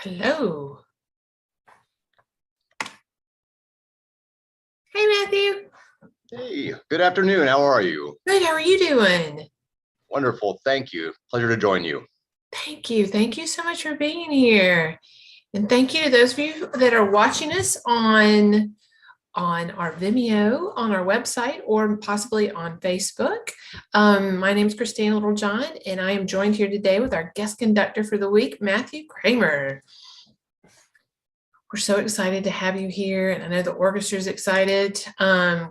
Hello. Hey, Matthew. Hey, good afternoon. How are you? Good. How are you doing? Wonderful. Thank you. Pleasure to join you. Thank you. Thank you so much for being here. And thank you to those of you that are watching us on our Vimeo, on our website, or possibly on Facebook. My name is Christine Littlejohn, and I am joined here today with our guest conductor for the week, Matthew Kraemer. We're so excited to have you here, and I know the orchestra is excited.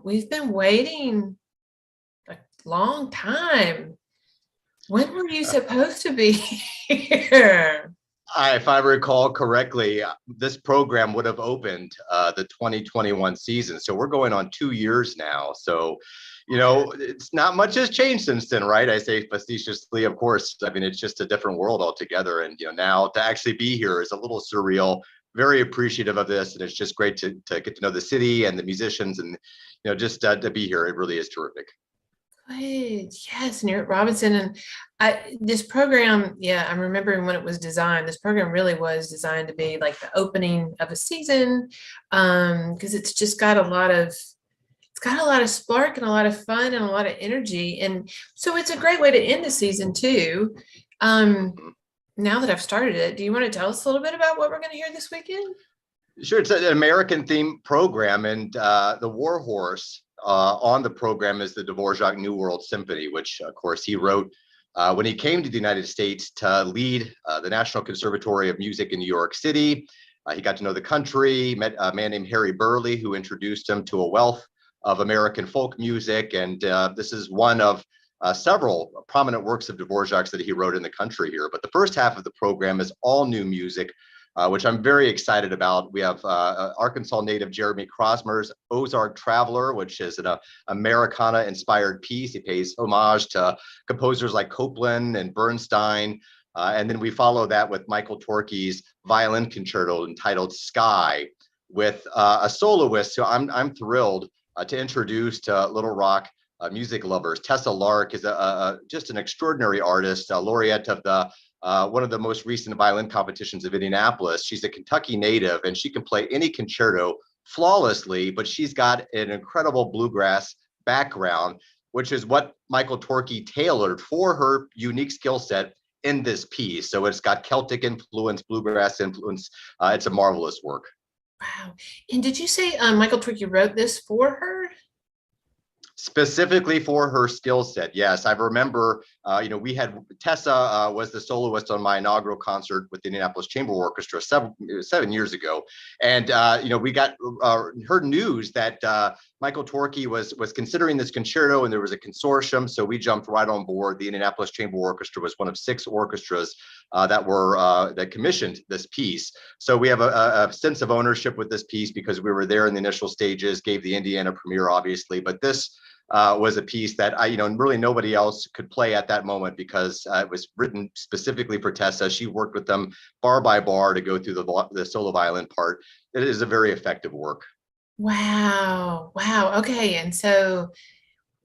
We've been waiting a long time. When were you supposed to be here? If I recall correctly, this program would have opened the 2021 season. So we're going on 2 years now. So, it's not much has changed since then, right? I say facetiously, of course. I mean, it's just a different world altogether. And, now to actually be here is a little surreal. Very appreciative of this. And it's just great to get to know the city and the musicians and, just to be here. It really is terrific. Good. Yes, and you're at Robinson. And this program, yeah, I'm remembering when it was designed. This program really was designed to be like the opening of a season, because it's just got a lot of spark and a lot of fun and a lot of energy. And so it's a great way to end the season too. Now that I've started it, do you want to tell us a little bit about what we're going to hear this weekend? Sure, it's an American themed program, and the war horse on the program is the Dvorak New World Symphony, which of course he wrote when he came to the United States to lead the National Conservatory of Music in New York City. He got to know the country, met a man named Harry Burleigh, who introduced him to a wealth of American folk music, and this is one of several prominent works of Dvorak's that he wrote in the country here. But the first half of the program is all new music, which I'm very excited about. We have Arkansas native Jeremy Crosmer's Ozark Traveler, which is an Americana-inspired piece. He pays homage to composers like Copland and Bernstein. And then we follow that with Michael Torke's violin concerto entitled Sky, with a soloist who I'm thrilled to introduce to Little Rock music lovers. Tessa Lark is just an extraordinary artist, a laureate of the one of the most recent violin competitions of Indianapolis. She's a Kentucky native, and she can play any concerto flawlessly, but she's got an incredible bluegrass background, which is what Michael Torke tailored for her unique skill set in this piece. So it's got Celtic influence, bluegrass influence. It's a marvelous work. Wow. And did you say Michael Torke wrote this for her? Specifically for her skill set, yes. I remember, we had Tessa was the soloist on my inaugural concert with the Indianapolis Chamber Orchestra 7 years ago, and we got heard news that Michael Torke was considering this concerto, and there was a consortium, so we jumped right on board. The Indianapolis Chamber Orchestra was one of 6 orchestras that commissioned this piece. So we have a sense of ownership with this piece because we were there in the initial stages, gave the Indiana premiere, obviously, but this was a piece that really nobody else could play at that moment because it was written specifically for Tessa. She worked with them bar by bar to go through the solo violin part. It is a very effective work. Wow. Wow. Okay. And so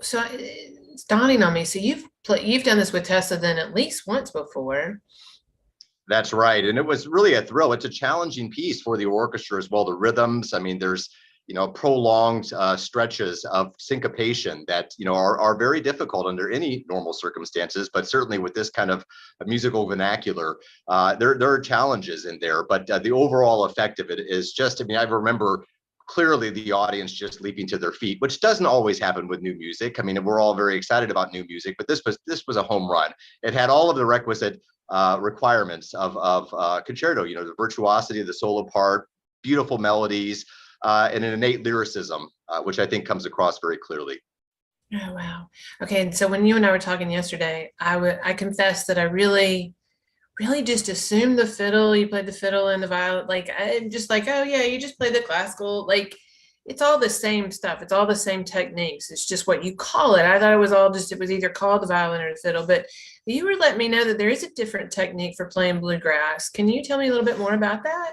it's dawning on me. So you've done this with Tessa then at least once before. That's right. And it was really a thrill. It's a challenging piece for the orchestra as well. The rhythms, I mean, there's prolonged stretches of syncopation that are very difficult under any normal circumstances, but certainly with this kind of musical vernacular, there are challenges in there. But the overall effect of it is just, I remember clearly the audience just leaping to their feet, which doesn't always happen with new music. I mean, we're all very excited about new music, but this was a home run. It had all of the requisite requirements of concerto. The virtuosity of the solo part, beautiful melodies. And an innate lyricism, which I think comes across very clearly. Oh, wow. Okay. And so when you and I were talking yesterday, I confessed that I really just assumed the fiddle, you played the fiddle and the violin. Like, I'm just like, oh yeah, you just play the classical. Like, it's all the same stuff. It's all the same techniques. It's just what you call it. I thought it was either called the violin or the fiddle, but you were letting me know that there is a different technique for playing bluegrass. Can you tell me a little bit more about that?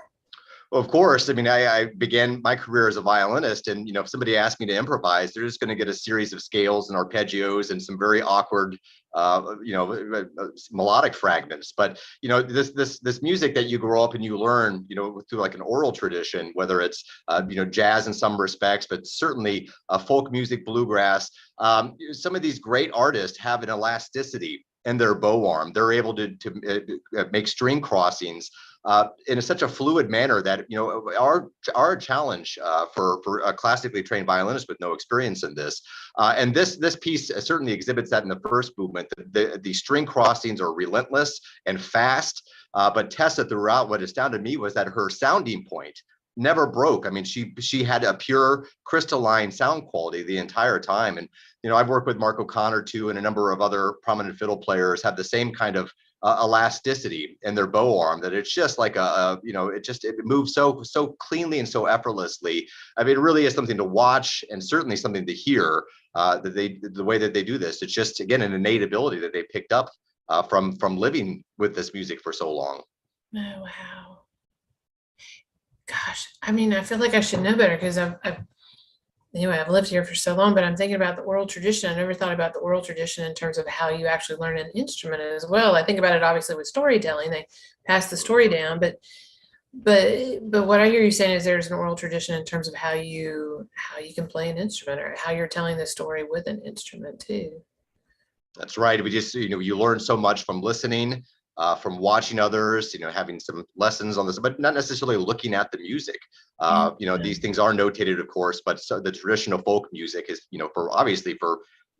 Of course. I mean, I began my career as a violinist, and if somebody asked me to improvise, they're just going to get a series of scales and arpeggios and some very awkward, melodic fragments. But this music that you grow up and you learn, through like an oral tradition, whether it's jazz in some respects, but certainly folk music, bluegrass. Some of these great artists have an elasticity in their bow arm. They're able to make string crossings in such a fluid manner that our challenge for a classically trained violinist with no experience in this, and this piece certainly exhibits that in the first movement. The string crossings are relentless and fast, but Tessa throughout, what astounded me was that her sounding point never broke. I mean, she had a pure crystalline sound quality the entire time. And I've worked with Mark O'Connor too, and a number of other prominent fiddle players have the same kind of elasticity in their bow arm, that it's just like it moves so cleanly and so effortlessly. I mean, it really is something to watch, and certainly something to hear. The way that they do this, it's just, again, an innate ability that they picked up from living with this music for so long. Oh, wow. Gosh, I mean, I feel like I should know better because I've lived here for so long, but I'm thinking about the oral tradition. I never thought about the oral tradition in terms of how you actually learn an instrument as well. I think about it obviously with storytelling. They pass the story down, but what I hear you saying is there's an oral tradition in terms of how you can play an instrument, or how you're telling the story with an instrument too. That's right. We just, you learn so much from listening, from watching others, having some lessons on this, but not necessarily looking at the music. These things are notated, of course, but so the traditional folk music is, for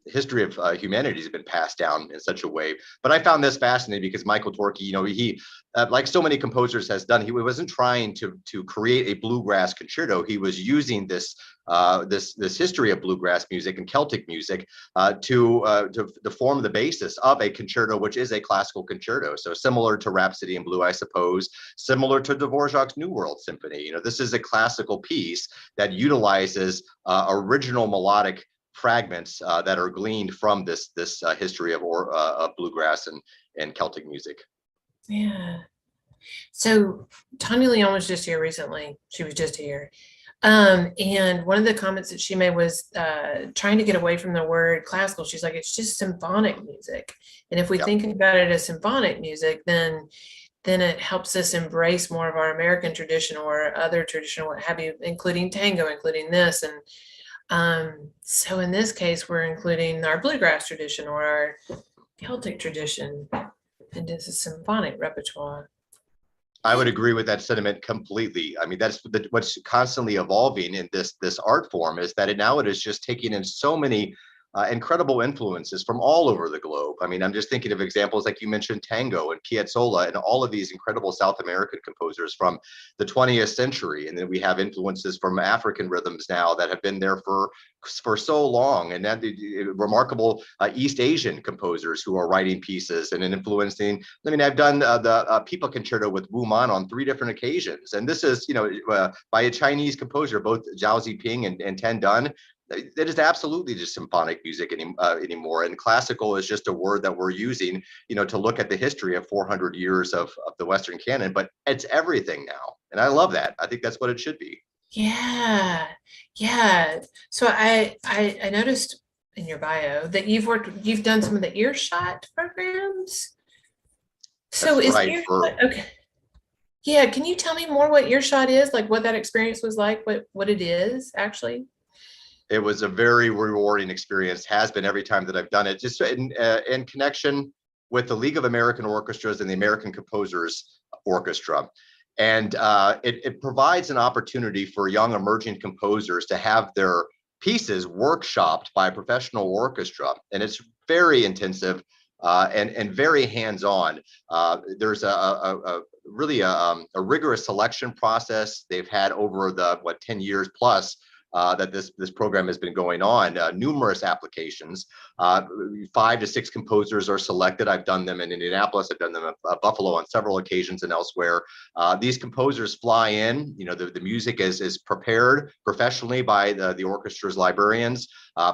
the history of humanity has been passed down in such a way. But I found this fascinating because Michael Torke, he, like so many composers has done, he wasn't trying to create a bluegrass concerto. He was using this history of bluegrass music and Celtic music to form the basis of a concerto, which is a classical concerto. So similar to Rhapsody in Blue, I suppose, similar to Dvorak's New World Symphony. This is a classical piece that utilizes original melodic fragments that are gleaned from this history of bluegrass and Celtic music. Yeah. So Tanya Leon was just here recently. She was just here. And one of the comments that she made was trying to get away from the word classical. She's like, it's just symphonic music. And if we think about it as symphonic music, then it helps us embrace more of our American tradition or other tradition, what have you, including tango, including this. And so in this case, we're including our bluegrass tradition or our Celtic tradition into the symphonic repertoire. I would agree with that sentiment completely. I mean, that's what's constantly evolving in this art form, is that it is just taking in so many incredible influences from all over the globe. I mean, I'm just thinking of examples like you mentioned, tango and Piazzolla and all of these incredible South American composers from the 20th century. And then we have influences from African rhythms now that have been there for so long. And then the remarkable East Asian composers who are writing pieces and influencing. I mean, I've done the Pipa Concerto with Wu Man on 3 different occasions. And this is, by a Chinese composer, both Zhao Ziping and Ten Dun. It is absolutely just symphonic music anymore, and classical is just a word that we're using, to look at the history of 400 years of the Western canon. But it's everything now, and I love that. I think that's what it should be. Yeah. So I noticed in your bio that you've done some of the Earshot programs. So That's is right. Earshot, okay? Yeah, can you tell me more what Earshot is, like what that experience was like, what it is actually? It was a very rewarding experience, has been every time that I've done it, just in connection with the League of American Orchestras and the American Composers Orchestra. And it provides an opportunity for young emerging composers to have their pieces workshopped by a professional orchestra. And it's very intensive and very hands-on. There's really a rigorous selection process they've had over the 10 years plus that this program has been going on. Numerous applications. 5 to 6 composers are selected. I've done them in Indianapolis. I've done them at Buffalo on several occasions and elsewhere. These composers fly in. The music is prepared professionally by the orchestra's librarians.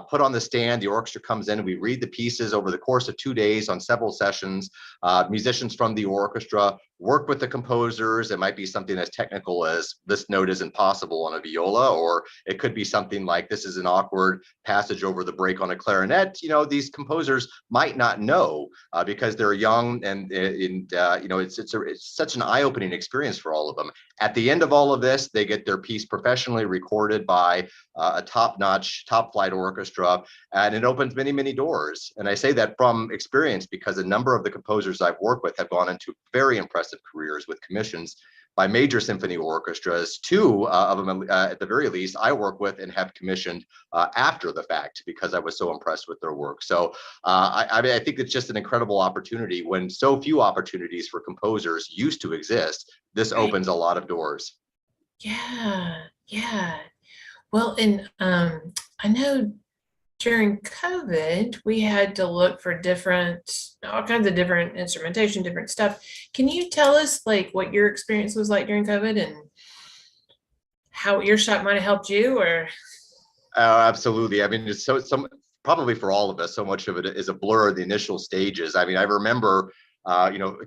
Put on the stand. The orchestra comes in. We read the pieces over the course of 2 days on several sessions. Musicians from the orchestra work with the composers. It might be something as technical as this note isn't possible on a viola, or it could be something like this is an awkward passage over the break on a clarinet. These composers might not know because they're young, and it's such an eye-opening experience for all of them. At the end of all of this, they get their piece professionally recorded by a top-notch, top-flight orchestra, and it opens many, many doors. And I say that from experience because a number of the composers I've worked with have gone into very impressive careers with commissions by major symphony orchestras. Two of them, at the very least, I work with and have commissioned after the fact because I was so impressed with their work. So I think it's just an incredible opportunity when so few opportunities for composers used to exist. This Right. opens a lot of doors. Yeah, yeah. Well, and I know during COVID, we had to look for all kinds of different instrumentation, different stuff. Can you tell us like what your experience was like during COVID and how earshot might have helped you or? Oh, absolutely. I mean, it's probably for all of us, so much of it is a blur, the initial stages. I mean, I remember,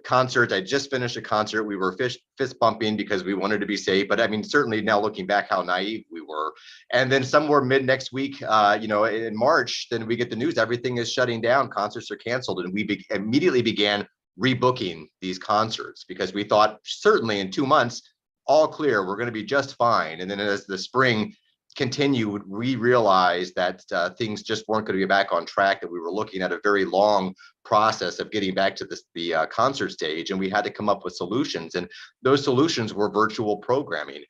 concerts. I just finished a concert. We were fist bumping because we wanted to be safe. But I mean, certainly now looking back, how naive we were. And then somewhere mid next week, in March, then we get the news everything is shutting down. Concerts are canceled, and we immediately began rebooking these concerts because we thought certainly in 2 months, all clear, we're going to be just fine. And then as the spring continued, we realized that things just weren't going to be back on track, that we were looking at a very long process of getting back to the concert stage, and we had to come up with solutions. And those solutions were virtual programming.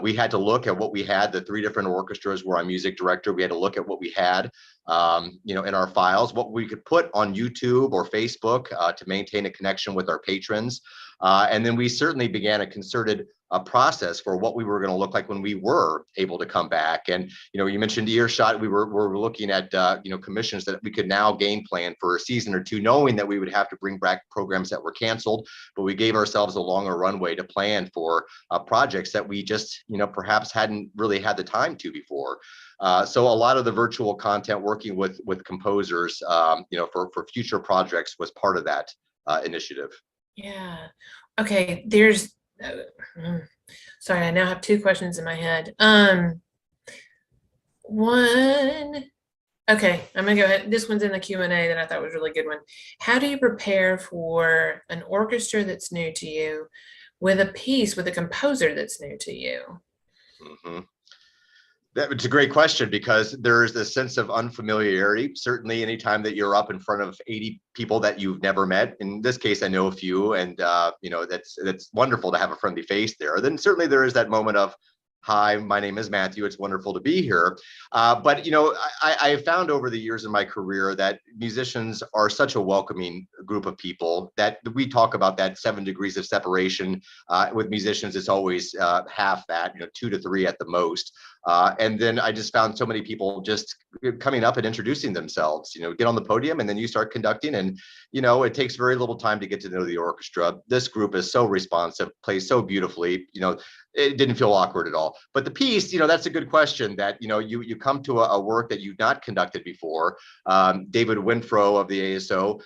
We had to look at what we had. The three different orchestras where I'm music director. We had to look at what we had, in our files, what we could put on YouTube or Facebook to maintain a connection with our patrons. And then we certainly began a concerted process for what we were going to look like when we were able to come back. And you mentioned earshot. We were looking at commissions that we could now game plan for a season or two, knowing that we would have to bring back programs that were canceled, but we gave ourselves a longer runway to plan for projects that we just perhaps hadn't really had the time to before. So a lot of the virtual content, working with composers, for future projects, was part of that initiative. Yeah. Okay. Sorry, I now have two questions in my head. One, okay, I'm gonna go ahead. This one's in the Q&A that I thought was a really good one. How do you prepare for an orchestra that's new to you with a piece with a composer that's new to you? Mm-hmm. It's a great question because there's this sense of unfamiliarity. Certainly, anytime that you're up in front of 80 people that you've never met, in this case, I know a few, and that's wonderful to have a friendly face there. Then certainly there is that moment of, "Hi, my name is Matthew. It's wonderful to be here." But I have found over the years in my career that musicians are such a welcoming group of people that we talk about that 7 degrees of separation. With musicians, it's always half that, 2 to 3 at the most. And then I just found so many people just coming up and introducing themselves, get on the podium and then you start conducting, and, it takes very little time to get to know the orchestra. This group is so responsive, plays so beautifully, it didn't feel awkward at all. But the piece, that's a good question that, you come to a work that you've not conducted before. David Winfro of the ASO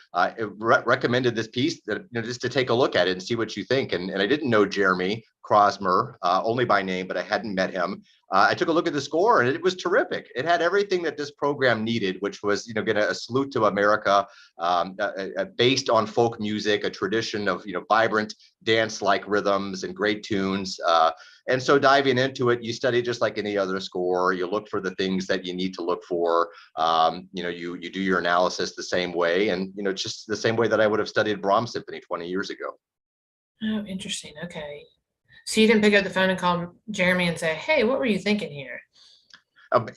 recommended this piece that, just to take a look at it and see what you think. And I didn't know Jeremy Kraemer, only by name, but I hadn't met him. I took a look at the score and it was terrific. It had everything that this program needed, which was, get a salute to America, based on folk music, a tradition of, vibrant dance-like rhythms and great tunes. And so diving into it, you study just like any other score. You look for the things that you need to look for. You do your analysis the same way, and just the same way that I would have studied Brahms Symphony 20 years ago. Oh, interesting. Okay. So you didn't pick up the phone and call Jeremy and say, "Hey, what were you thinking here?"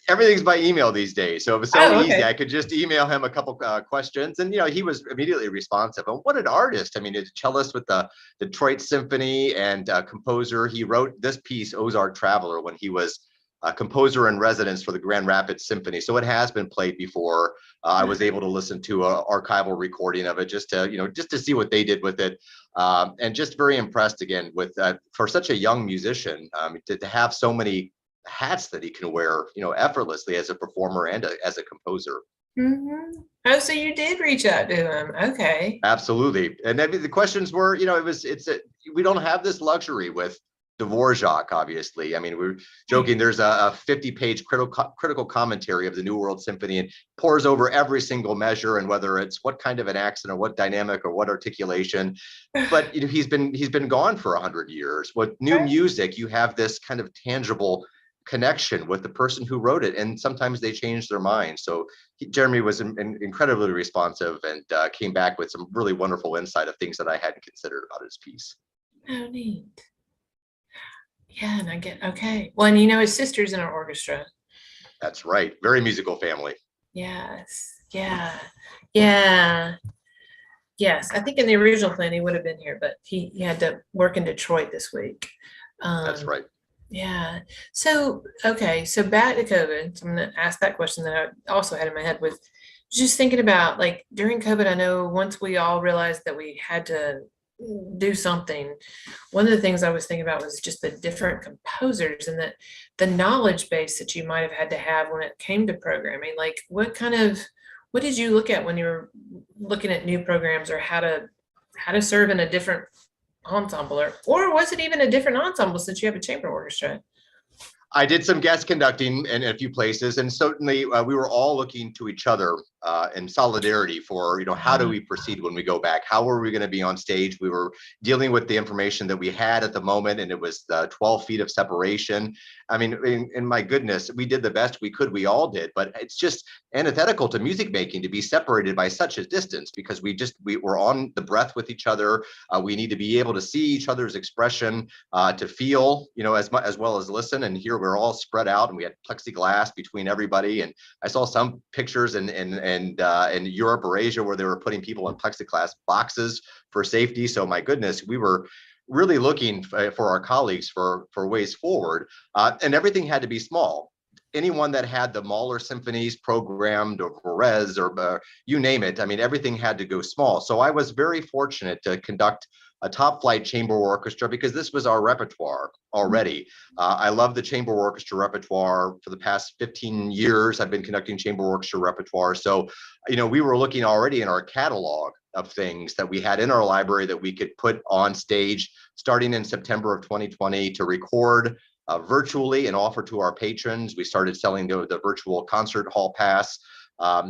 Everything's by email these days, so it was so okay. easy. I could just email him a couple questions, and he was immediately responsive. And what an artist! I mean, a cellist with the Detroit Symphony and composer. He wrote this piece, Ozark Traveler, when he was a composer in residence for the Grand Rapids Symphony. So it has been played before. I was able to listen to an archival recording of it just to see what they did with it, and just very impressed again with for such a young musician, to have so many hats that he can wear, effortlessly as a performer and as a composer. Oh, so you did reach out to him. Okay. Absolutely. And I mean, the questions were, we don't have this luxury with Dvorak, obviously. I mean, we're Right. joking, there's a 50-page critical commentary of the New World Symphony and pours over every single measure and whether it's what kind of an accent or what dynamic or what articulation. But he's been gone for 100 years. With new Right. music, you have this kind of tangible connection with the person who wrote it, and sometimes they change their mind. So Jeremy was incredibly responsive and came back with some really wonderful insight of things that I hadn't considered about his piece. Oh, neat. Yeah, and I get okay. Well, and his sister's in our orchestra. That's right. Very musical family. Yes. Yeah. Yeah. Yes. I think in the original plan he would have been here, but he had to work in Detroit this week. That's Um, right. yeah. So okay. So back to COVID. So I'm gonna ask that question that I also had in my head with just thinking about like during COVID, I know once we all realized that we had to do something, one of the things I was thinking about was just the different composers and that the knowledge base that you might have had to have when it came to programming. Like what did you look at when you were looking at new programs or how to serve in a different ensemble or was it even a different ensemble since you have a chamber orchestra? I did some guest conducting in a few places, and certainly we were all looking to each other in solidarity for, how do we proceed when we go back? How are we going to be on stage? We were dealing with the information that we had at the moment, and it was 12 feet of separation. I mean, in my goodness, we did the best we could. We all did, but it's just antithetical to music making to be separated by such a distance because we were on the breath with each other. We need to be able to see each other's expression, to feel, as well as listen. And here we're all spread out, and we had plexiglass between everybody. And I saw some pictures in Europe or Asia where they were putting people in plexiglass boxes for safety. So my goodness, we were really looking for our colleagues for ways forward, and everything had to be small. Anyone that had the Mahler symphonies programmed or Perez or you name it, I mean, everything had to go small. So I was very fortunate to conduct a top flight chamber orchestra because this was our repertoire already. I love the chamber orchestra repertoire. For the past 15 years, I've been conducting chamber orchestra repertoire. So, we were looking already in our catalog of things that we had in our library that we could put on stage starting in September of 2020 to record virtually and offer to our patrons. We started selling the virtual concert hall pass.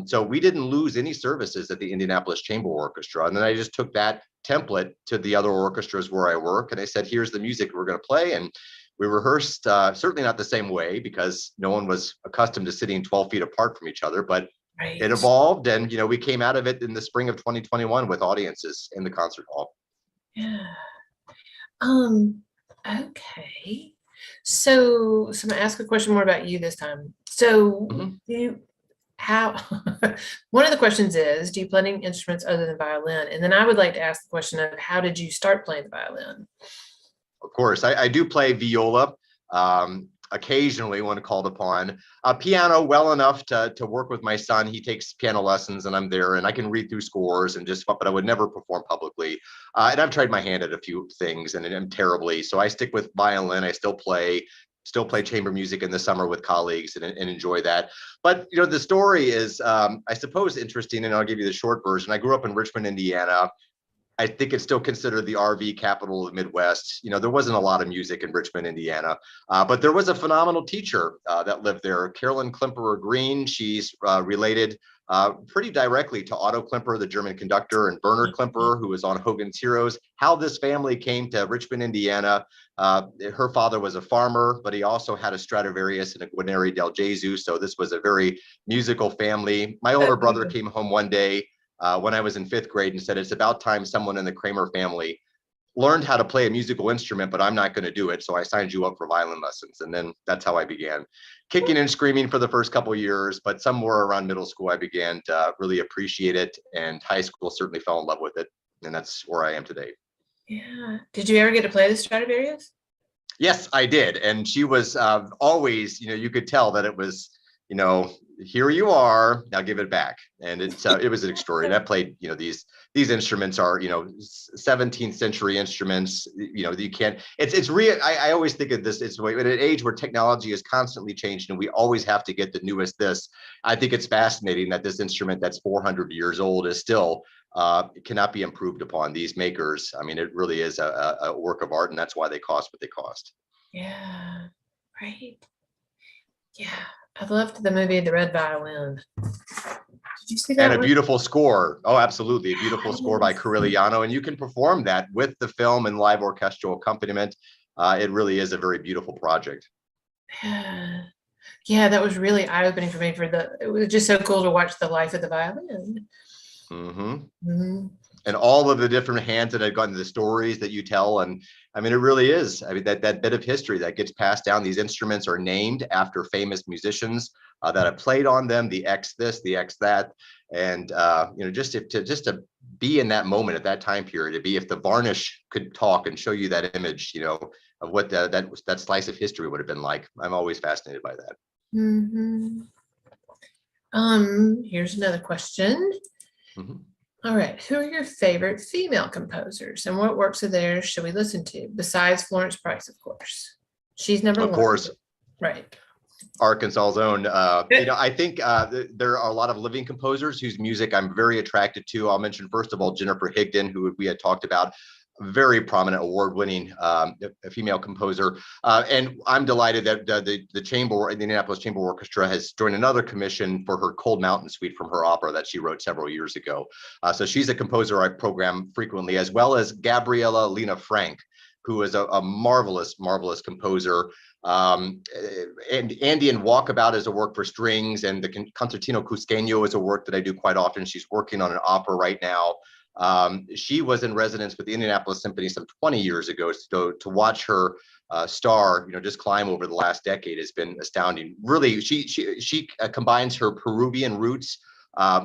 So we didn't lose any services at the Indianapolis Chamber Orchestra. And then I just took that template to the other orchestras where I work. And I said, here's the music we're going to play. And we rehearsed, certainly not the same way because no one was accustomed to sitting 12 feet apart from each other, but it Right. evolved. And, we came out of it in the spring of 2021 with audiences in the concert hall. Yeah. Um, okay. So I'm gonna ask a question more about you this time. So Mhm. you how one of the questions is, do you play any instruments other than violin? And then I would like to ask the question of how did you start playing the violin? Of course, I do play viola occasionally when called upon. Piano well enough to work with my son. He takes piano lessons, and I'm there, and I can read through scores and but I would never perform publicly. And I've tried my hand at a few things, and I'm terribly. So I stick with violin. I still play chamber music in the summer with colleagues and enjoy that. But the story is, I suppose, interesting, and I'll give you the short version. I grew up in Richmond, Indiana. I think it's still considered the RV capital of the Midwest. There wasn't a lot of music in Richmond, Indiana, but there was a phenomenal teacher that lived there, Carolyn Klimperer Green. She's related pretty directly to Otto Klimper, the German conductor, and Bernard Klimper, who was on Hogan's Heroes. How this family came to Richmond, Indiana. Her father was a farmer, but he also had a Stradivarius and a Guarneri del Gesù. So this was a very musical family. My older brother came home one day when I was in 5th grade and said, it's about time someone in the Kraemer family learned how to play a musical instrument, but I'm not going to do it. So I signed you up for violin lessons. And then that's how I began kicking and screaming for the first couple of years. But somewhere around middle school, I began to really appreciate it. And high school certainly fell in love with it. And that's where I am today. Yeah. Did you ever get to play the Stradivarius? Yes, I did. And she was always, you could tell that it was, here you are, now give it back. And it was an extraordinary. And I played, these instruments are, 17th century instruments, you can't, it's real. I always think of this, it's at an age where technology is constantly changing and we always have to get the newest this. I think it's fascinating that this instrument that's 400 years old is still, cannot be improved upon. These makers, I mean, it really is a work of art, and that's why they cost what they cost. Yeah, right. Yeah, I loved the movie The Red Violin. Did you see that? And a beautiful score. Oh, absolutely. A beautiful score by Corigliano. And you can perform that with the film and live orchestral accompaniment. It really is a very beautiful project. Yeah, that was really eye-opening for me. It was just so cool to watch the life of the violin. And all of the different hands that have gotten the stories that you tell. And I mean, it really is. I mean, that bit of history that gets passed down. These instruments are named after famous musicians that have played on them, the X this, the X that. And, just to be in that moment at that time period, to be, if the varnish could talk and show you that image, of what that slice of history would have been like. I'm always fascinated by that. Here's another question. All right, who are your favorite female composers and what works of theirs should we listen to besides Florence Price, of course? She's number one. Of course. Right. Arkansas's own. I think there are a lot of living composers whose music I'm very attracted to. I'll mention, first of all, Jennifer Higdon, who we had talked about. Very prominent, award-winning female composer, and I'm delighted that the Indianapolis Chamber Orchestra has joined another commission for her Cold Mountain Suite from her opera that she wrote several years ago. So she's a composer I program frequently, as well as Gabriella Lena Frank, who is a marvelous composer. And Andean Walkabout is a work for strings, and the Concertino Cusqueño is a work that I do quite often. She's working on an opera right now. She was in residence with the Indianapolis Symphony some 20 years ago. So to watch her star, just climb over the last decade has been astounding. Really, she combines her Peruvian roots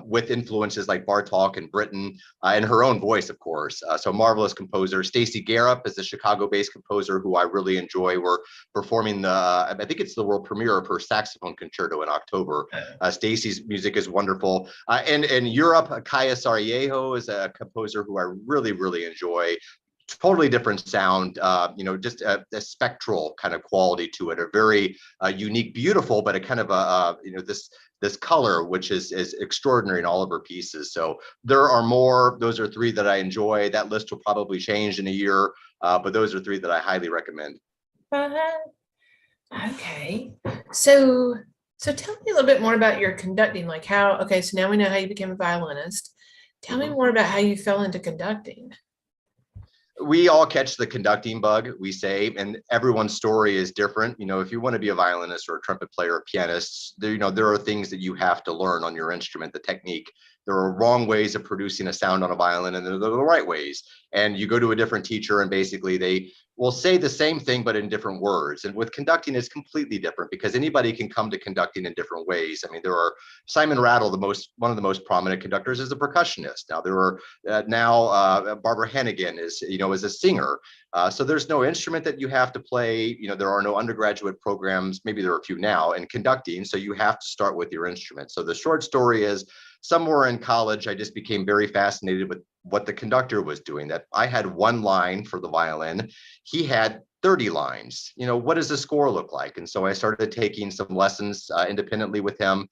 with influences like Bartók and Britten, and her own voice, of course. So marvelous composer. Stacey Garup is a Chicago-based composer who I really enjoy. We're performing I think it's the world premiere of her saxophone concerto in October. Stacey's music is wonderful. And in Europe, Kaya Sariejo is a composer who I really enjoy. Totally different sound, just a spectral kind of quality to it, a very unique, beautiful, but a kind of this color, which is extraordinary in all of her pieces. So there are more. Those are three that I enjoy. That list will probably change in a year, but those are three that I highly recommend. Okay, so tell me a little bit more about your conducting, like how. Okay, so now we know how you became a violinist. Tell me more about how you fell into conducting. We all catch the conducting bug, we say, and everyone's story is different. If you want to be a violinist or a trumpet player or pianist, there are things that you have to learn on your instrument, the technique. There are wrong ways of producing a sound on a violin, and there are the right ways. And you go to a different teacher, and basically they will say the same thing, but in different words. And with conducting, it's completely different because anybody can come to conducting in different ways. I mean, there are Simon Rattle, one of the most prominent conductors, is a percussionist. Now there are Barbara Hannigan is a singer. So there's no instrument that you have to play. There are no undergraduate programs. Maybe there are a few now in conducting. So you have to start with your instrument. So the short story is, somewhere in college, I just became very fascinated with what the conductor was doing. That I had one line for the violin. He had 30 lines. What does the score look like? And so I started taking some lessons independently with him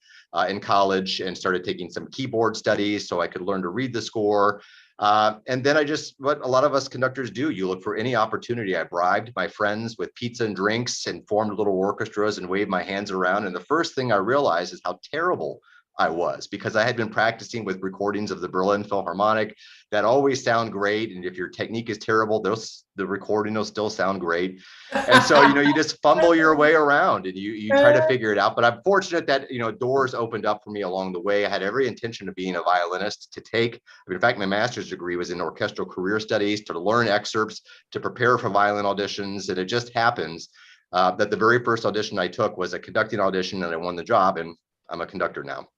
in college, and started taking some keyboard studies so I could learn to read the score. And then what a lot of us conductors do, you look for any opportunity. I bribed my friends with pizza and drinks and formed little orchestras and waved my hands around. And the first thing I realized is how terrible I was, because I had been practicing with recordings of the Berlin Philharmonic that always sound great. And if your technique is terrible, the recording will still sound great. And so, you just fumble your way around and you try to figure it out. But I'm fortunate that, doors opened up for me along the way. I had every intention of being a violinist to take. In fact, my master's degree was in orchestral career studies, to learn excerpts, to prepare for violin auditions. And it just happens that the very first audition I took was a conducting audition, and I won the job, and I'm a conductor now.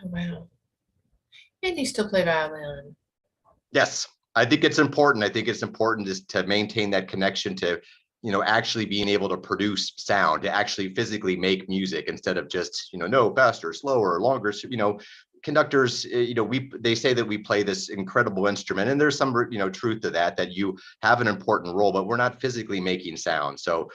Oh, wow. And you still play violin? Yes, I think it's important. I think it's important just to maintain that connection to actually being able to produce sound, to actually physically make music instead of just, no, faster, slower, longer, conductors, they say that we play this incredible instrument, and there's some, truth to that you have an important role, but we're not physically making sound. So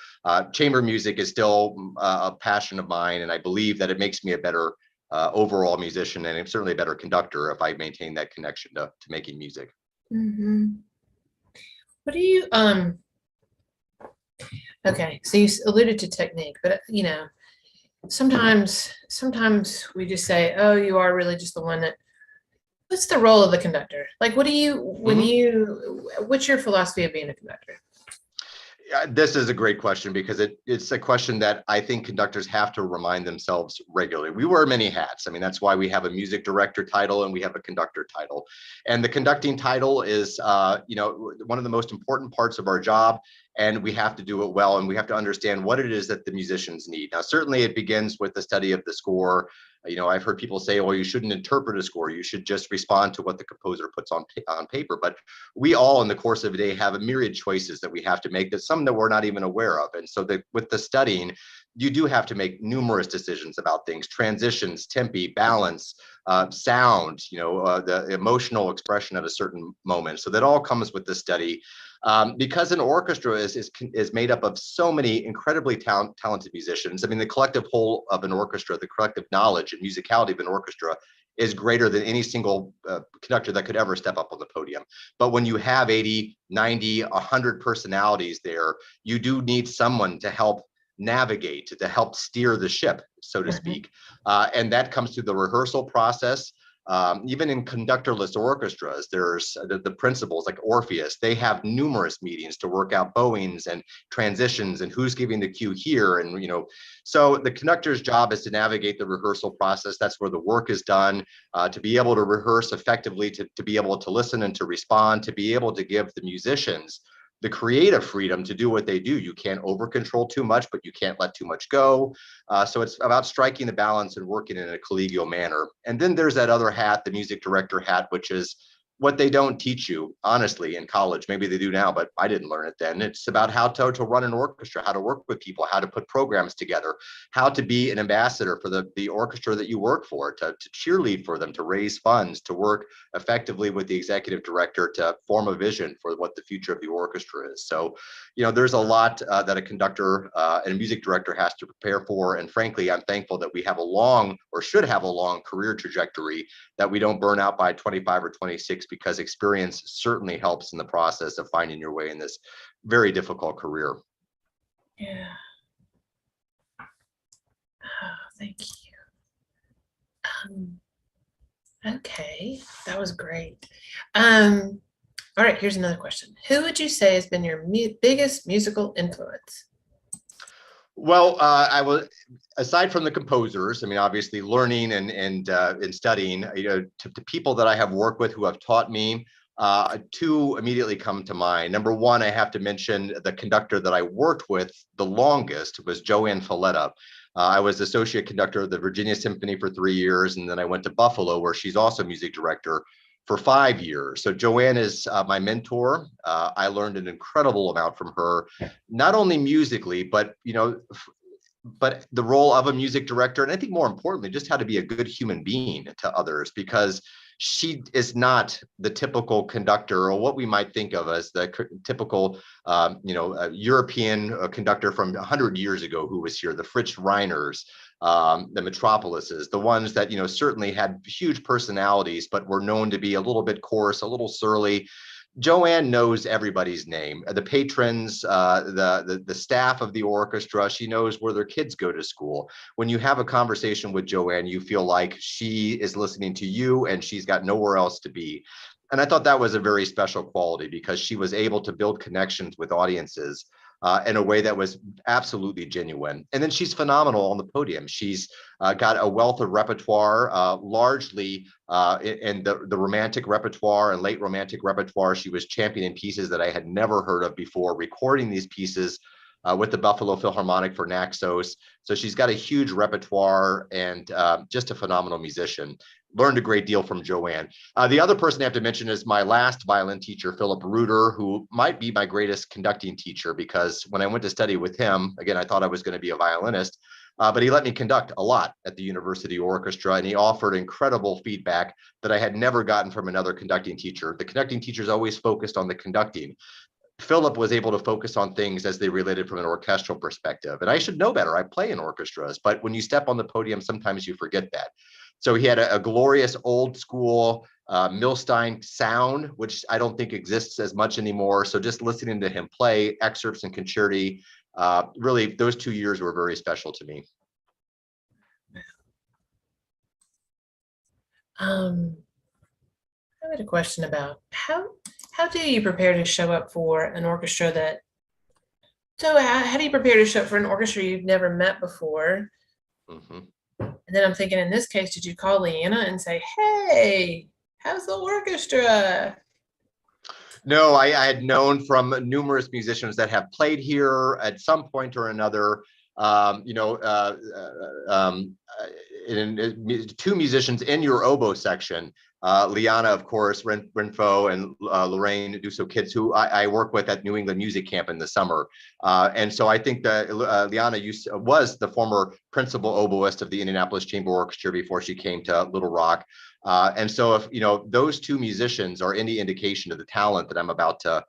chamber music is still a passion of mine, and I believe that it makes me a better overall musician, and certainly a better conductor if I maintain that connection to making music. Mm-hmm. What do you, okay, so you alluded to technique, but sometimes we just say, oh, you are really just the one that, what's the role of the conductor? Like, what do you, what's your philosophy of being a conductor? This is a great question, because it's a question that I think conductors have to remind themselves regularly. We wear many hats. I mean, that's why we have a music director title and we have a conductor title. And the conducting title is, one of the most important parts of our job, and we have to do it well, and we have to understand what it is that the musicians need. Now, certainly it begins with the study of the score. I've heard people say, well, you shouldn't interpret a score. You should just respond to what the composer puts on paper. But we all, in the course of a day, have a myriad choices that we have to make, that some that we're not even aware of. And so with the studying, you do have to make numerous decisions about things: transitions, tempi, balance, sound, the emotional expression at a certain moment. So that all comes with the study. Because an orchestra is made up of so many incredibly talented musicians. I mean, the collective whole of an orchestra, the collective knowledge and musicality of an orchestra is greater than any single conductor that could ever step up on the podium. But when you have 80, 90, 100 personalities there, you do need someone to help navigate, to help steer the ship, so to speak. And that comes through the rehearsal process. Even in conductorless orchestras, there's the principals like Orpheus. They have numerous meetings to work out bowings and transitions and who's giving the cue here. And, so the conductor's job is to navigate the rehearsal process. That's where the work is done, to be able to rehearse effectively, to be able to listen and to respond, to be able to give the musicians the creative freedom to do what they do. You can't over control too much, but you can't let too much go. So it's about striking the balance and working in a collegial manner. And then there's that other hat, the music director hat, which is what they don't teach you, honestly, in college. Maybe they do now, but I didn't learn it then. It's about how to run an orchestra, how to work with people, how to put programs together, how to be an ambassador for the orchestra that you work for, to cheerlead for them, to raise funds, to work effectively with the executive director to form a vision for what the future of the orchestra is. So, there's a lot that a conductor and a music director has to prepare for. And frankly, I'm thankful that we have should have a long career trajectory, that we don't burn out by 25 or 26, because experience certainly helps in the process of finding your way in this very difficult career. Yeah. Oh, thank you. Okay, that was great. All right, here's another question. Who would you say has been your biggest musical influence? Well, I will, aside from the composers, I mean, obviously learning and studying, to people that I have worked with who have taught me, two immediately come to mind. Number one, I have to mention the conductor that I worked with the longest was Joanne Falletta. I was associate conductor of the Virginia Symphony for 3 years, and then I went to Buffalo, where she's also music director, for 5 years. So Joanne is my mentor. I learned an incredible amount from her, not only musically, but but the role of a music director, and I think more importantly, just how to be a good human being to others, because she is not the typical conductor, or what we might think of as the typical, European conductor from 100 years ago who was here, the Fritz Reiners, the Metropolises, the ones that, certainly had huge personalities, but were known to be a little bit coarse, a little surly. Joanne knows everybody's name, the patrons, the staff of the orchestra. She knows where their kids go to school. When you have a conversation with Joanne, you feel like she is listening to you and she's got nowhere else to be. And I thought that was a very special quality, because she was able to build connections with audiences in a way that was absolutely genuine. And then she's phenomenal on the podium. She's got a wealth of repertoire, largely in the romantic repertoire and late romantic repertoire. She was championing pieces that I had never heard of before, recording these pieces with the Buffalo Philharmonic for Naxos. So she's got a huge repertoire and just a phenomenal musician. learned a great deal from Joanne. The other person I have to mention is my last violin teacher, Philip Reuter, who might be my greatest conducting teacher, because when I went to study with him, again, I thought I was going to be a violinist, but he let me conduct a lot at the university orchestra, and he offered incredible feedback that I had never gotten from another conducting teacher. The conducting teachers always focused on the conducting. Philip was able to focus on things as they related from an orchestral perspective. And I should know better. I play in orchestras, but when you step on the podium, sometimes you forget that. So he had a glorious old school Milstein sound, which I don't think exists as much anymore. So just listening to him play excerpts and concerti, really, those 2 years were very special to me. I had a question about how do you prepare to show up for an orchestra that, so how do you prepare to show up for an orchestra you've never met before? Mm-hmm. And then I'm thinking, in this case, did you call Leanna and say, hey, how's the orchestra? No, I had known from numerous musicians that have played here at some point or another. Two musicians in your oboe section, Liana, of course, Renfro, and Lorraine Dusso Kids, who I work with at New England Music Camp in the summer. And so I think that Liana was the former principal oboist of the Indianapolis Chamber Orchestra before she came to Little Rock. And so if those two musicians are any indication of the talent that I'm about to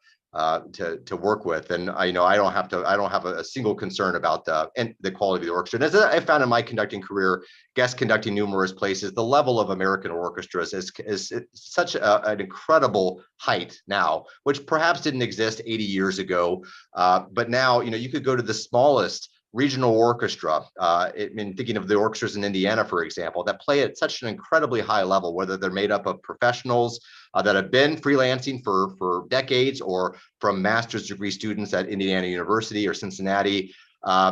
work with, and I don't have a single concern about the quality of the orchestra. And as I found in my conducting career, guest conducting numerous places, the level of American orchestras is such an incredible height now, which perhaps didn't exist 80 years ago. But now, you could go to the smallest regional orchestra, thinking of the orchestras in Indiana, for example, that play at such an incredibly high level, whether they're made up of professionals that have been freelancing for decades, or from master's degree students at Indiana University or Cincinnati.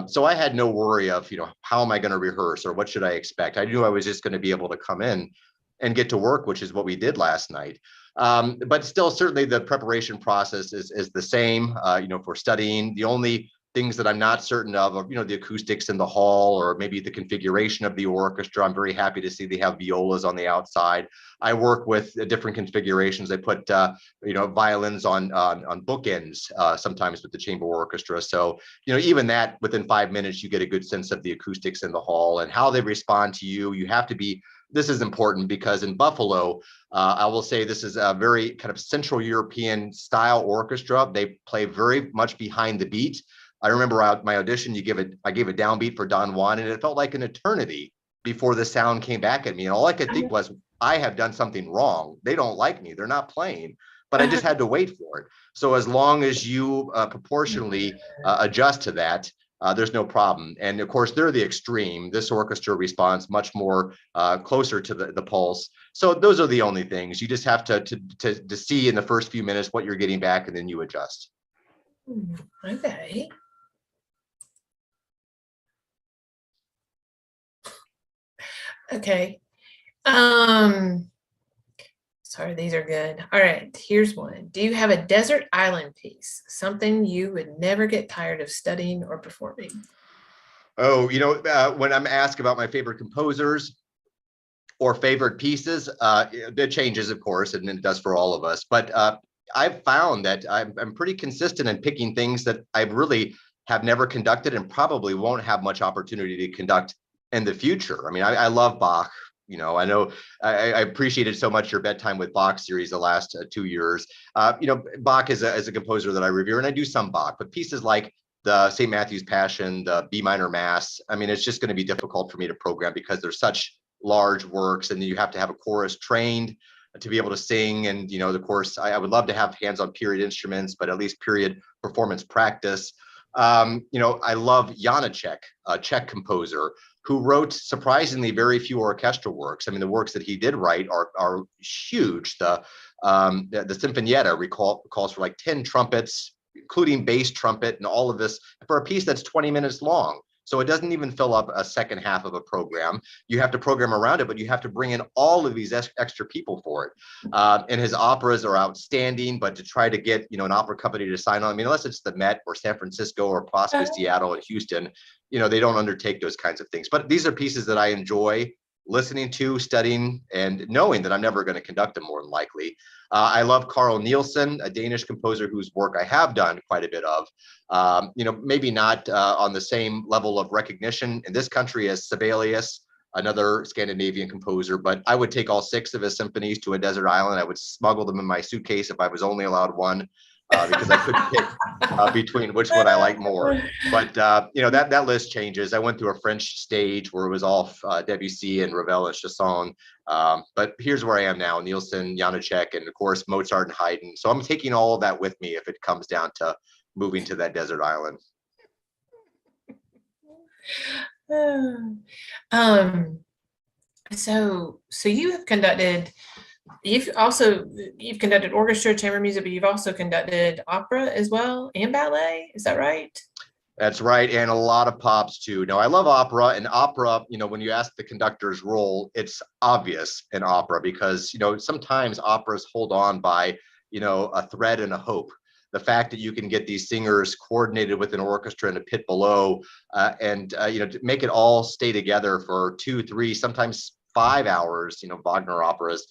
So I had no worry of, how am I going to rehearse, or what should I expect? I knew I was just going to be able to come in and get to work, which is what we did last night. But still, certainly the preparation process is the same, for studying. The only things that I'm not certain of are, the acoustics in the hall, or maybe the configuration of the orchestra. I'm very happy to see they have violas on the outside. I work with different configurations. They put, violins on bookends sometimes with the chamber orchestra. So, even that, within 5 minutes, you get a good sense of the acoustics in the hall and how they respond to you. You have to be, this is important, because in Buffalo, I will say this is a very kind of Central European style orchestra. They play very much behind the beat. I remember my audition, I gave a downbeat for Don Juan, and it felt like an eternity before the sound came back at me. And all I could think was, I have done something wrong. They don't like me. They're not playing, but I just had to wait for it. So as long as you proportionally adjust to that, there's no problem. And of course, they're the extreme. This orchestra responds much more closer to the pulse. So those are the only things. You just have to see in the first few minutes what you're getting back, and then you adjust. Okay. Okay. Sorry, these are good. All right, here's one. Do you have a desert island piece, something you would never get tired of studying or performing? Oh, when I'm asked about my favorite composers or favorite pieces, it changes, of course, and it does for all of us. But I've found that I'm pretty consistent in picking things that I really have never conducted and probably won't have much opportunity to conduct in the future. I mean, I love Bach. I know I appreciated so much your Bedtime with Bach series the last 2 years. Bach is a composer that I revere, and I do some Bach, but pieces like the St. Matthew's Passion, the B minor Mass, I mean, it's just going to be difficult for me to program because they're such large works, and you have to have a chorus trained to be able to sing. And, the course, I would love to have hands on period instruments, but at least period performance practice. I love Janacek, a Czech composer who wrote surprisingly very few orchestral works. I mean, the works that he did write are huge. The Sinfonietta calls for like 10 trumpets, including bass trumpet and all of this, for a piece that's 20 minutes long. So it doesn't even fill up a second half of a program. You have to program around it, but you have to bring in all of these extra people for it. And his operas are outstanding, but to try to get, an opera company to sign on, I mean, unless it's the Met or San Francisco or possibly Seattle or Houston, they don't undertake those kinds of things. But these are pieces that I enjoy. listening to, studying, and knowing that I'm never going to conduct them more than likely. I love Carl Nielsen, a Danish composer whose work I have done quite a bit of. Maybe not on the same level of recognition in this country as Sibelius, another Scandinavian composer, but I would take all 6 of his symphonies to a desert island. I would smuggle them in my suitcase if I was only allowed one, because I couldn't pick between which one I like more. But that list changes. I went through a French stage where it was all Debussy and Ravel and Chasson. But here's where I am now: Nielsen, Janacek, and of course Mozart and Haydn. So I'm taking all of that with me if it comes down to moving to that desert island. So you've conducted orchestra, chamber music, but you've also conducted opera as well and ballet. Is that right? That's right, and a lot of pops too. Now, I love opera, and opera, when you ask the conductor's role, it's obvious in opera because, sometimes operas hold on by, a thread and a hope. The fact that you can get these singers coordinated with an orchestra in a pit below, and to make it all stay together for 2, 3, sometimes 5 hours, Wagner operas.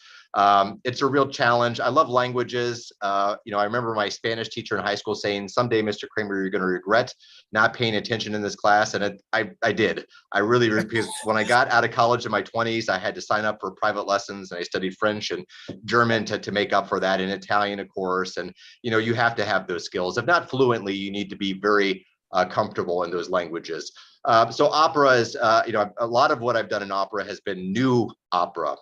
It's a real challenge. I love languages. I remember my Spanish teacher in high school saying, "Someday, Mr. Kraemer, you're going to regret not paying attention in this class." And I did. I really, because when I got out of college in my 20s, I had to sign up for private lessons, and I studied French and German to make up for that, and Italian, of course. And, you have to have those skills. If not fluently, you need to be very comfortable in those languages. So opera is, a lot of what I've done in opera has been new opera,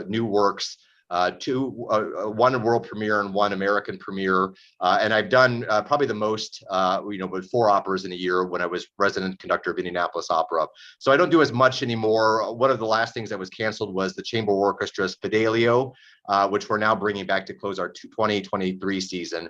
new works, one world premiere and one American premiere. And I've done probably the most, with 4 operas in a year when I was resident conductor of Indianapolis Opera. So I don't do as much anymore. One of the last things that was canceled was the chamber orchestra's Fidelio, which we're now bringing back to close our 2023 season.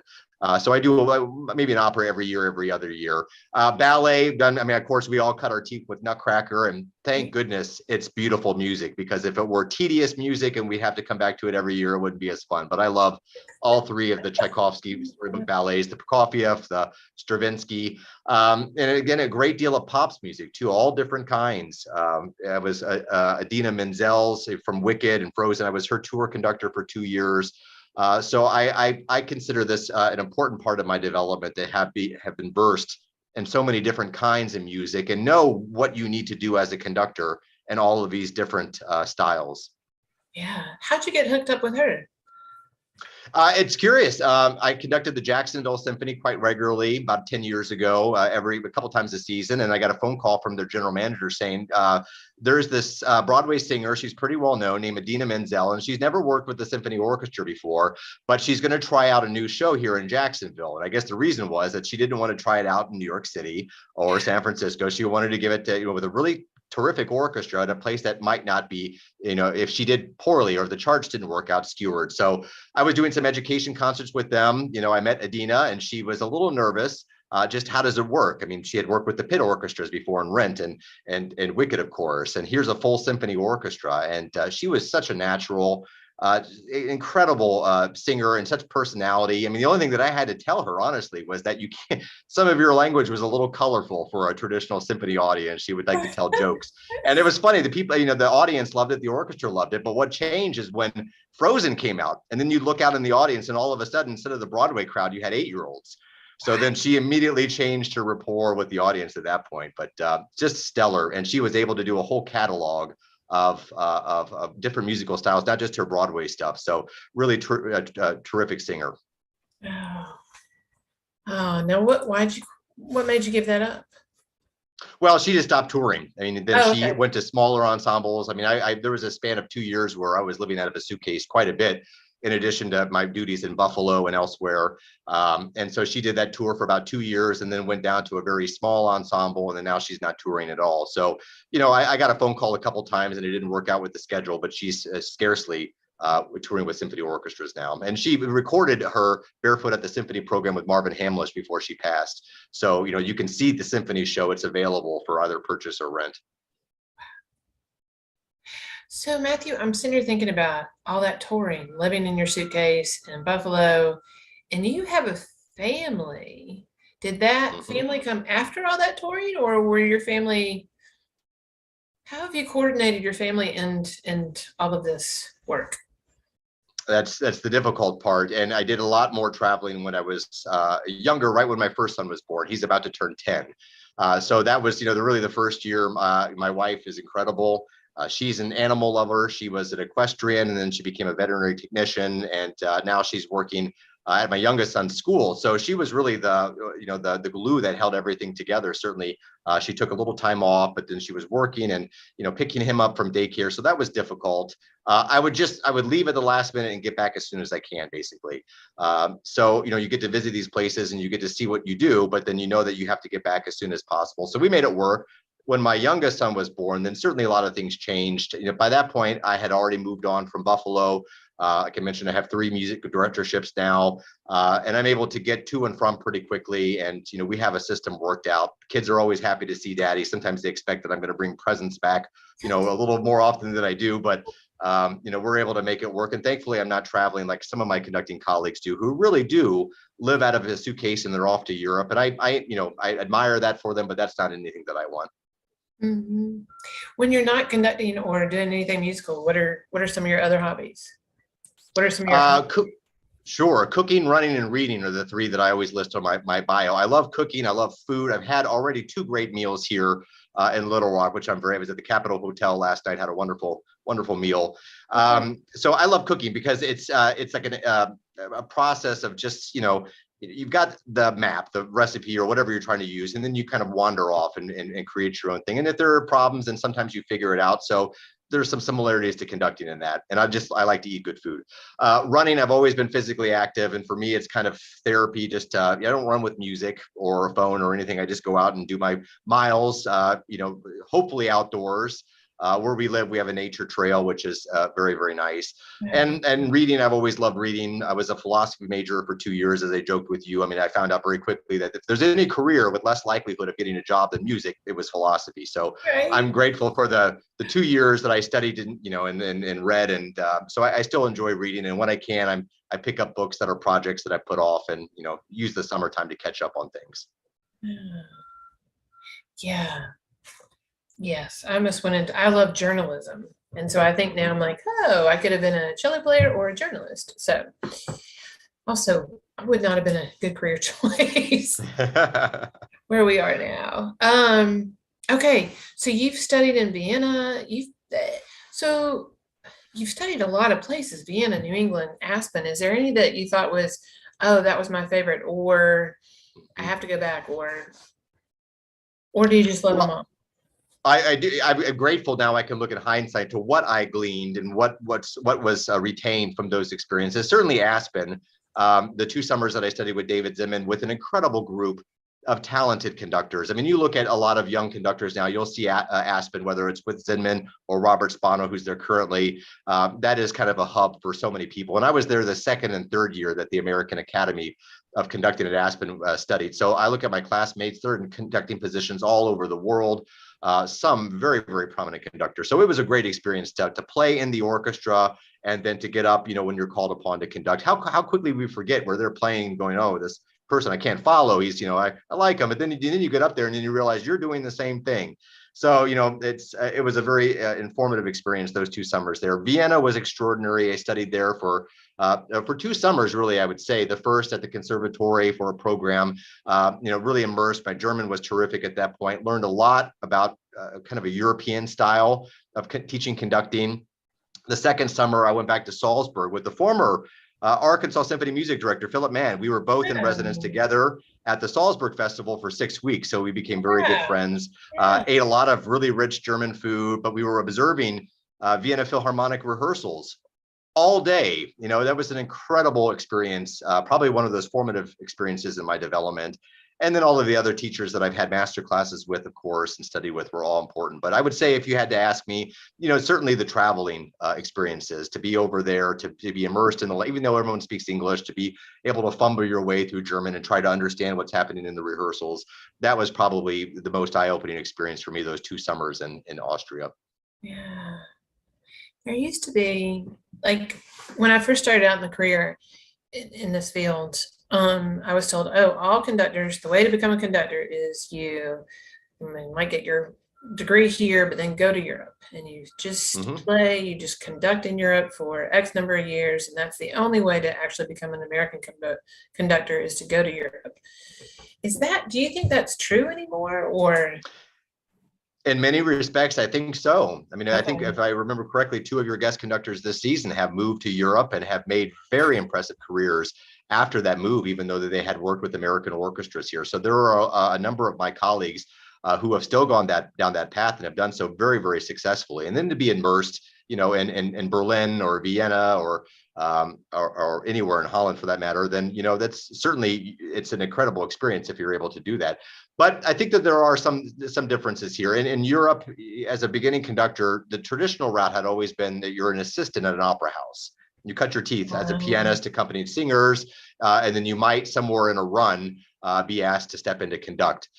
So I do maybe an opera every year, every other year. Ballet done. I mean, of course, we all cut our teeth with Nutcracker, and thank goodness it's beautiful music, because if it were tedious music and we have to come back to it every year, it wouldn't be as fun. But I love all 3 of the Tchaikovsky ballets, the Prokofiev, the Stravinsky, and again, a great deal of pops music too, all different kinds. I was Idina Menzel's from Wicked and Frozen. I was her tour conductor for 2 years. So I consider this an important part of my development, to have been versed in so many different kinds of music and know what you need to do as a conductor in all of these different styles. Yeah. How'd you get hooked up with her? It's curious. I conducted the Jacksonville Symphony quite regularly about 10 years ago, a couple times a season. And I got a phone call from their general manager saying, there's this Broadway singer, she's pretty well known, named Idina Menzel, and she's never worked with the symphony orchestra before, but she's going to try out a new show here in Jacksonville. And I guess the reason was that she didn't want to try it out in New York City or San Francisco. She wanted to give it to, with a really terrific orchestra at a place that might not be, if she did poorly or if the charts didn't work out, skewered. So I was doing some education concerts with them. I met Idina, and she was a little nervous. Just how does it work? I mean, she had worked with the pit orchestras before in Rent and Wicked, of course. And here's a full symphony orchestra. And she was such a natural, incredible singer and such personality. I mean, the only thing that I had to tell her, honestly, was that some of your language was a little colorful for a traditional symphony audience. She would like to tell jokes. And it was funny. The people, the audience loved it. The orchestra loved it. But what changed is when Frozen came out, and then you look out in the audience, and all of a sudden, instead of the Broadway crowd, you had 8-year-olds. So then she immediately changed her rapport with the audience at that point. But just stellar. And she was able to do a whole catalog of different musical styles, not just her Broadway stuff. So really terrific singer. Now what made you give that up? Well, she just stopped touring. I mean, then she Okay. went to smaller ensembles. I mean, there was a span of 2 years where I was living out of a suitcase quite a bit, in addition to my duties in Buffalo and elsewhere. And so she did that tour for about 2 years and then went down to a very small ensemble. And then now she's not touring at all. So, I got a phone call a couple times and it didn't work out with the schedule, but she's scarcely touring with symphony orchestras now. And she recorded her Barefoot at the Symphony program with Marvin Hamlisch before she passed. So, you can see the symphony show. It's available for either purchase or rent. So Matthew, I'm sitting here thinking about all that touring, living in your suitcase in Buffalo, and you have a family. Did that family come after all that touring, or were your family How have you coordinated your family and all of this work? That's the difficult part. And I did a lot more traveling when I was younger, right when my first son was born. He's about to turn 10. So that was, really the first year. My wife is incredible. She's an animal lover. She was an equestrian, and then she became a veterinary technician, and now she's working at my youngest son's school. So she was really the glue that held everything together. Certainly, she took a little time off, but then she was working and picking him up from daycare. So that was difficult. I would leave at the last minute and get back as soon as I can, basically. So you get to visit these places and you get to see what you do, but then that you have to get back as soon as possible. So we made it work. When my youngest son was born, then certainly a lot of things changed. By that point, I had already moved on from Buffalo. Like I mentioned, I have 3 music directorships now, and I'm able to get to and from pretty quickly. And we have a system worked out. Kids are always happy to see daddy. Sometimes they expect that I'm going to bring presents back, a little more often than I do. But we're able to make it work. And thankfully, I'm not traveling like some of my conducting colleagues do, who really do live out of a suitcase and they're off to Europe. And I admire that for them, but that's not anything that I want. Mm-hmm. When you're not conducting or doing anything musical, what are some of your other hobbies? What are some of your Sure. Cooking, running, and reading are the 3 that I always list on my bio. I love cooking. I love food. I've had already 2 great meals here in Little Rock, which I was at the Capitol Hotel last night, had a wonderful, wonderful meal. So I love cooking because it's like a process of just, you've got the map, the recipe, or whatever you're trying to use, and then you kind of wander off and create your own thing. And if there are problems, then sometimes you figure it out. So there's some similarities to conducting in that. And I like to eat good food. Running, I've always been physically active. And for me, it's kind of therapy. I don't run with music or a phone or anything. I just go out and do my miles, hopefully outdoors. Where we live, we have a nature trail, which is very, very nice. And reading, I've always loved reading. I was a philosophy major for 2 years, as I joked with you. I mean, I found out very quickly that if there's any career with less likelihood of getting a job than music, it was philosophy. So I'm grateful for the 2 years that I studied and read. And so I still enjoy reading. And when I can, I pick up books that are projects that I put off and, use the summertime to catch up on things. Yeah. Yes, I almost went into, I love journalism. And so I think now I'm like, oh, I could have been a cello player or a journalist. So also, I would not have been a good career choice where we are now. Okay, so you've studied in Vienna. So you've studied a lot of places, Vienna, New England, Aspen. Is there any that you thought was, oh, that was my favorite, or I have to go back, or do you just love them all? I'm grateful now. I can look at hindsight to what I gleaned and what was retained from those experiences. Certainly Aspen, the 2 summers that I studied with David Zimmern with an incredible group of talented conductors. I mean, you look at a lot of young conductors now, you'll see Aspen, whether it's with Zinman or Robert Spano, who's there currently. That is kind of a hub for so many people. And I was there the 2nd and 3rd year that the American Academy of Conducting at Aspen studied. So I look at my classmates, they're in conducting positions all over the world. Some very, very prominent conductors. So it was a great experience to play in the orchestra and then to get up, when you're called upon to conduct. How quickly we forget where they're playing, going, oh, this person I can't follow. He's, I like him. But then you get up there and then you realize you're doing the same thing. So, it was a very informative experience, those 2 summers there. Vienna was extraordinary. I studied there for 2 summers, really, I would say. The first at the conservatory for a program, really immersed. My German was terrific at that point. Learned a lot about kind of a European style of teaching conducting. The second summer, I went back to Salzburg with the former Arkansas Symphony music director, Philip Mann. We were both in residence together at the Salzburg Festival for 6 weeks. So we became very good friends, ate a lot of really rich German food, but we were observing Vienna Philharmonic rehearsals all day. That was an incredible experience, probably one of those formative experiences in my development. And then all of the other teachers that I've had master classes with, of course, and study with were all important. But I would say if you had to ask me, certainly the traveling experiences, to be over there, to be immersed in even though everyone speaks English, to be able to fumble your way through German and try to understand what's happening in the rehearsals. That was probably the most eye-opening experience for me, those 2 summers in Austria. Yeah. There used to be, like, when I first started out in the career in this field, I was told, oh, all conductors, the way to become a conductor is you might get your degree here, but then go to Europe and you just Mhm. play, you just conduct in Europe for X number of years, and that's the only way to actually become an American conductor is to go to Europe. Do you think that's true anymore, or? In many respects, I think so. I mean, I think Okay. if I remember correctly, two of your guest conductors this season have moved to Europe and have made very impressive careers after that move, even though they had worked with American orchestras here. So there are a number of my colleagues who have still gone down that path and have done so very, very successfully. And then to be immersed, in Berlin or Vienna or anywhere in Holland for that matter, then that's certainly it's an incredible experience if you're able to do that. But I think that there are some differences here. In Europe, as a beginning conductor, the traditional route had always been that you're an assistant at an opera house. You cut your teeth as a Um, pianist, accompanying singers, and then you might somewhere in a run be asked to step in to conduct.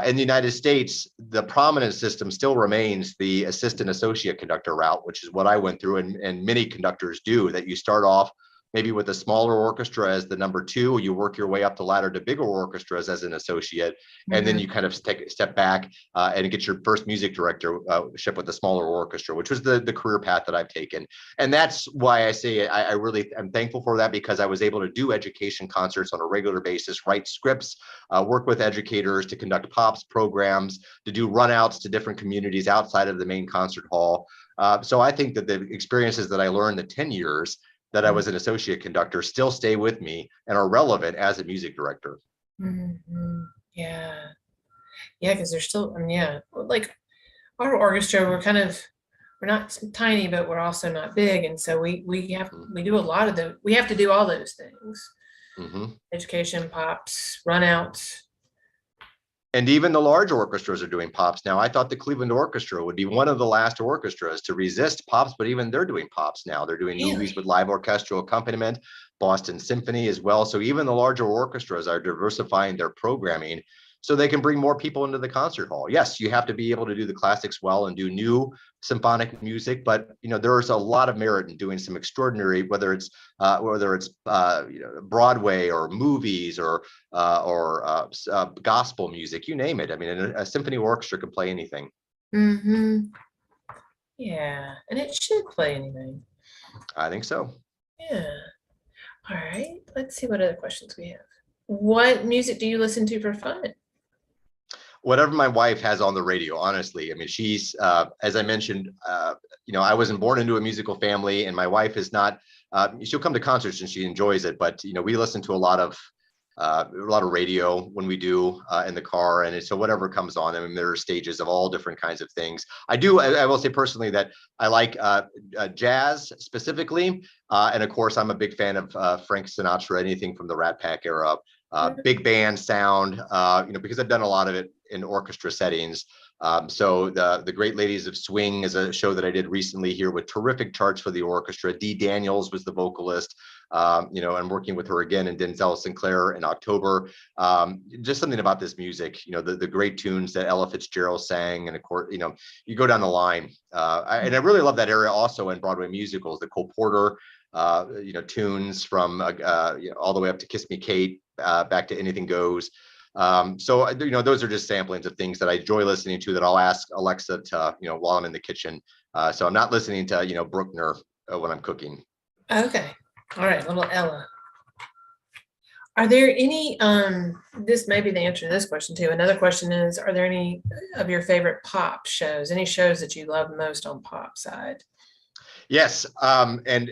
In the United States, the prominent system still remains the assistant associate conductor route, which is what I went through, and many conductors do. That you start off maybe with a smaller orchestra as the number two, you work your way up the ladder to bigger orchestras as an associate, and then mhm. you kind of take a step back and get your first music directorship with a smaller orchestra, which was the career path that I've taken. And that's why I say I really am thankful for that, because I was able to do education concerts on a regular basis, write scripts, work with educators to conduct pops programs, to do runouts to different communities outside of the main concert hall. So I think that the experiences that I learned the 10 years that I was an associate conductor still stay with me and are relevant as a music director. Mhm. Yeah. Yeah, because they're still, I mean, yeah, like our orchestra, we're not tiny, but we're also not big, and so we do a lot of the we have to do all those things: Mm-hmm. education, pops, runouts. And even the large orchestras are doing pops now. I thought the Cleveland Orchestra would be one of the last orchestras to resist pops, but even they're doing pops now. They're doing movies Really? with live orchestral accompaniment, Boston Symphony as well. So even the larger orchestras are diversifying their programming so they can bring more people into the concert hall. Yes, you have to be able to do the classics well and do new symphonic music, but there's a lot of merit in doing some extraordinary, whether it's Broadway or movies or gospel music, you name it. I mean, a symphony orchestra can play anything. Mm-hmm. Yeah, and it should play anything. I think so. Yeah. All right. Let's see what other questions we have. What music do you listen to for fun? Whatever my wife has on the radio, honestly. I mean, she's, as I mentioned, I wasn't born into a musical family, and my wife is not. She'll come to concerts and she enjoys it, but we listen to a lot of radio when we do in the car, and so whatever comes on. I mean, there are stages of all different kinds of things. I will say personally that I like jazz specifically, and of course, I'm a big fan of Frank Sinatra, anything from the Rat Pack era. Big band sound, because I've done a lot of it in orchestra settings. So the Great Ladies of Swing is a show that I did recently here with terrific charts for the orchestra. Dee Daniels was the vocalist. I'm working with her again in Denzel Sinclair in October. Just something about this music, the great tunes that Ella Fitzgerald sang, and of course, you go down the line. And I really love that area also in Broadway musicals, the Cole Porter, tunes from all the way up to Kiss Me Kate, back to Anything Goes. So those are just samplings of things that I enjoy listening to that I'll ask Alexa to, while I'm in the kitchen. So I'm not listening to, Bruckner when I'm cooking. Okay. All right, little Ella. Are there any, this may be the answer to this question too. Another question is, are there any of your favorite pop shows, any shows that you love most on pop side? Yes, and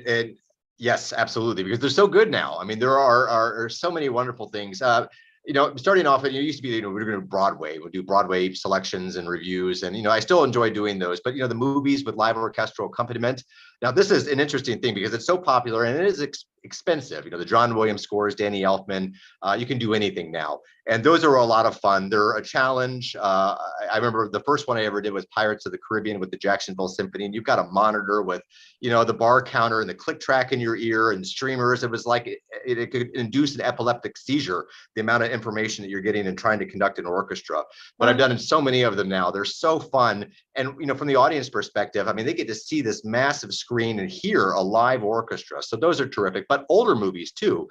yes, absolutely, because they're so good now. I mean, there are so many wonderful things. Starting off, it used to be, we're going to Broadway. We'll do Broadway selections and reviews, and I still enjoy doing those. But the movies with live orchestral accompaniment. Now, this is an interesting thing because it's so popular and it is expensive. The John Williams scores, Danny Elfman. You can do anything now, and those are a lot of fun. They're a challenge. I remember the first one I ever did was Pirates of the Caribbean with the Jacksonville Symphony, and you've got a monitor with the bar counter and the click track in your ear and streamers. It was like it could induce an epileptic seizure, the amount of information that you're getting and trying to conduct an orchestra. But I've done so many of them now. They're so fun. And from the audience perspective, I mean, they get to see this massive screen and hear a live orchestra. So those are terrific. But older movies too.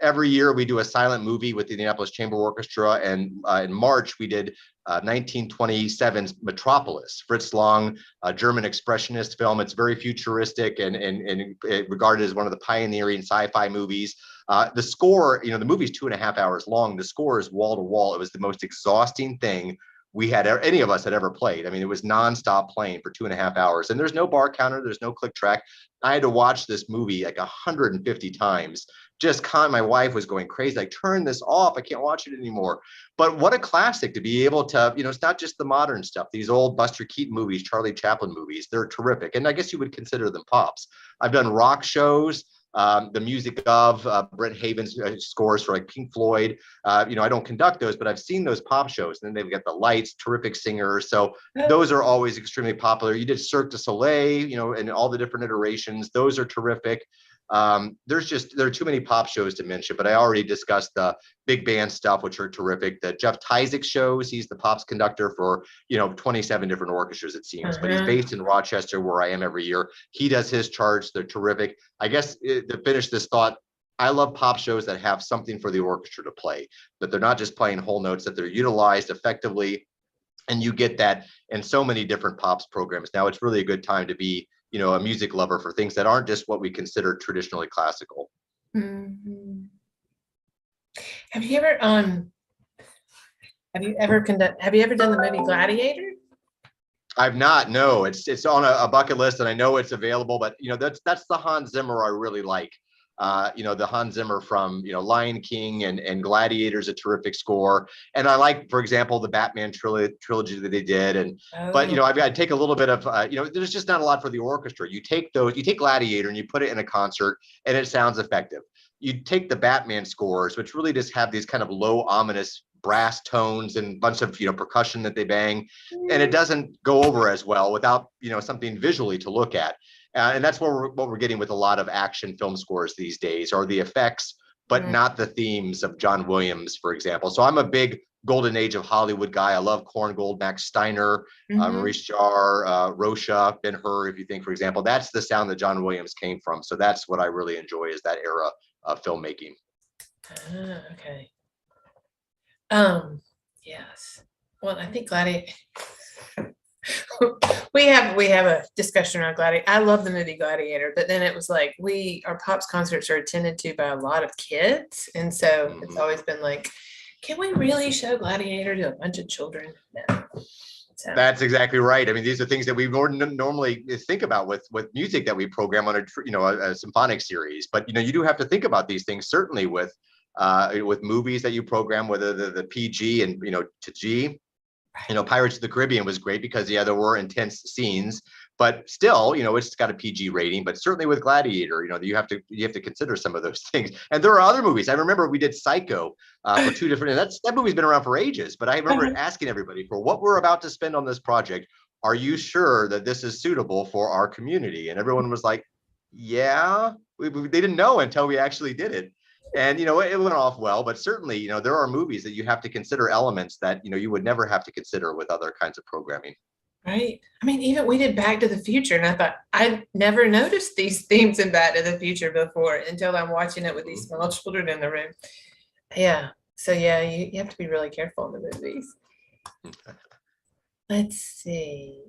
every year we do a silent movie with the Indianapolis Chamber Orchestra, and in March we did 1927's Metropolis, Fritz Lang, a German expressionist film. It's very futuristic and regarded as one of the pioneering sci-fi movies. The score, the movie's 2.5 hours long. The score is wall to wall. It was the most exhausting thing any of us had ever played. I mean, it was nonstop playing for 2.5 hours, and there's no bar counter, there's no click track. I had to watch this movie like 150 times. My wife was going crazy, like, turn this off, I can't watch it anymore. But what a classic to be able to, it's not just the modern stuff. These old Buster Keaton movies, Charlie Chaplin movies, they're terrific. And I guess you would consider them pops. I've done rock shows. The music of Brent Haven's scores for like Pink Floyd. I don't conduct those, but I've seen those pop shows. And then they've got the lights, terrific singers. So those are always extremely popular. You did Cirque du Soleil, and all the different iterations. Those are terrific. There are too many pop shows to mention, but I already discussed the big band stuff, which are terrific. The Jeff Tyzik shows, he's the pops conductor for 27 different orchestras, it seems, but he's based in Rochester, where I am every year. He does his charts. They're terrific. I guess to finish this thought, I love pop shows that have something for the orchestra to play, that they're not just playing whole notes, that they're utilized effectively. And you get that in so many different pops programs. Now it's really a good time to be a music lover for things that aren't just what we consider traditionally classical. Mm-hmm. Have you ever done the movie Gladiator? I've not. No, it's on a bucket list, and I know it's available. But that's the Hans Zimmer I really like. The Hans Zimmer from Lion King and Gladiator is a terrific score, and I like, for example, the Batman trilogy that they did. But I've got to take a little bit of there's just not a lot for the orchestra. You take Gladiator and you put it in a concert, and it sounds effective. You take the Batman scores, which really just have these kind of low, ominous brass tones and a bunch of percussion that they bang, and it doesn't go over as well without something visually to look at. And that's what we're getting with a lot of action film scores these days, are the effects, but not the themes of John Williams, for example. So I'm a big golden age of Hollywood guy. I love Korngold, Max Steiner, Maurice Jarre, Rocha, Ben-Hur. If you think, for example, that's the sound that John Williams came from. So that's what I really enjoy, is that era of filmmaking. Okay. Yes. Well, I think Gladiator. we have a discussion around Gladiator. I love the movie Gladiator, but then it was like our pops concerts are attended to by a lot of kids, and so it's always been like, can we really show Gladiator to a bunch of children? No. So. That's exactly right. I mean, these are things that we normally think about with music that we program on a symphonic series. But you do have to think about these things, certainly with movies that you program, whether the PG and to G. Pirates of the Caribbean was great because there were intense scenes, but still, it's got a PG rating. But certainly with Gladiator, you have to consider some of those things. And there are other movies. I remember we did Psycho for 2 different. And that movie's been around for ages. But I remember asking everybody, for what we're about to spend on this project, are you sure that this is suitable for our community? And everyone was like, yeah. They didn't know until we actually did it. And it went off well, but certainly there are movies that you have to consider elements that you would never have to consider with other kinds of programming. Right. I mean, even we did Back to the Future, and I thought I'd never noticed these themes in Back to the Future before until I'm watching it with these small children in the room. Yeah. So yeah, you have to be really careful in the movies. Let's see.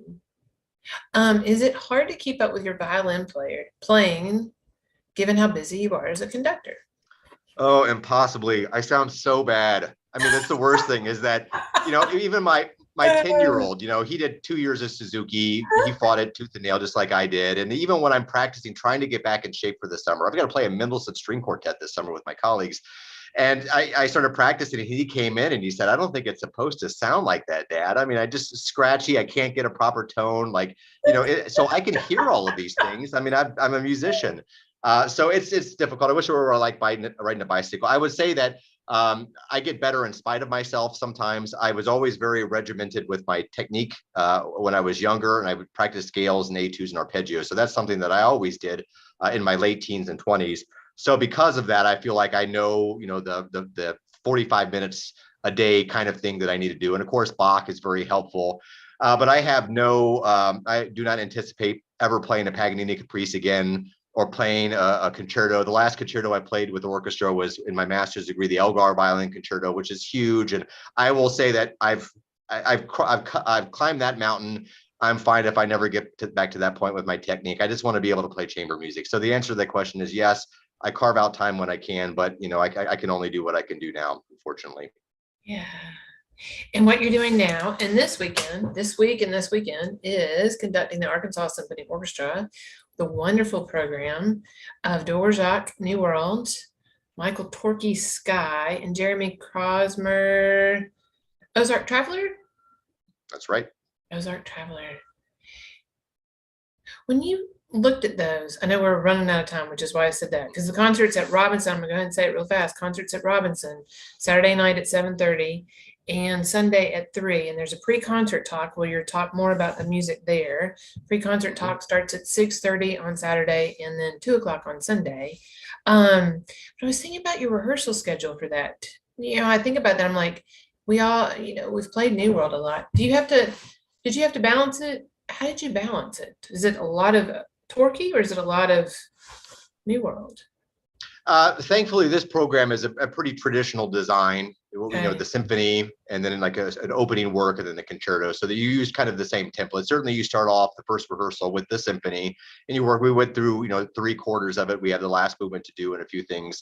Is it hard to keep up with your violin playing, given how busy you are as a conductor? Oh, impossibly. I sound so bad. I mean, that's the worst thing, is that, even my 10-year-old, he did 2 years of Suzuki. He fought it tooth and nail, just like I did. And even when I'm practicing, trying to get back in shape for the summer, I've got to play a Mendelssohn string quartet this summer with my colleagues. And I started practicing, and he came in and he said, I don't think it's supposed to sound like that, Dad. I mean, I just scratchy. I can't get a proper tone. Like, so I can hear all of these things. I mean, I'm a musician. So it's difficult. I wish I were like riding a bicycle. I would say that I get better in spite of myself sometimes. I was always very regimented with my technique when I was younger, and I would practice scales and etudes and arpeggios. So that's something that I always did in my late teens and 20s. So because of that, I feel like I know, the 45 minutes a day kind of thing that I need to do. And of course, Bach is very helpful. But I do not anticipate ever playing a Paganini Caprice again. or playing a concerto. The last concerto I played with the orchestra was in my master's degree, the Elgar Violin Concerto, which is huge. And I will say that I've climbed that mountain. I'm fine if I never get back to that point with my technique. I just want to be able to play chamber music. So the answer to that question is yes. I carve out time when I can, but I can only do what I can do now, unfortunately. Yeah. And what you're doing now and this week and this weekend is conducting the Arkansas Symphony Orchestra, the wonderful program of Dvorak New World, Michael Torkey Sky, and Jeremy Kraemer, Ozark Traveler? That's right. Ozark Traveler. When you looked at those, I know we're running out of time, which is why I said that, because the concerts at Robinson, I'm gonna go ahead and say it real fast, concerts at Robinson, Saturday night at 7:30 and Sunday at 3. And there's a pre-concert talk where you're talk more about the music there. Pre-concert talk starts at 6:30 on Saturday and then 2 o'clock on Sunday. But I was thinking about your rehearsal schedule for that. I think about that, I'm like, we all, we've played New World a lot. Did you have to balance it? How did you balance it? Is it a lot of Torquay or is it a lot of New World? Thankfully, this program is a pretty traditional design. Okay. The symphony, and then like an opening work, and then the concerto. So that you use kind of the same template. Certainly, you start off the first rehearsal with the symphony, and you work. We went through 3/4 of it. We have the last movement to do and a few things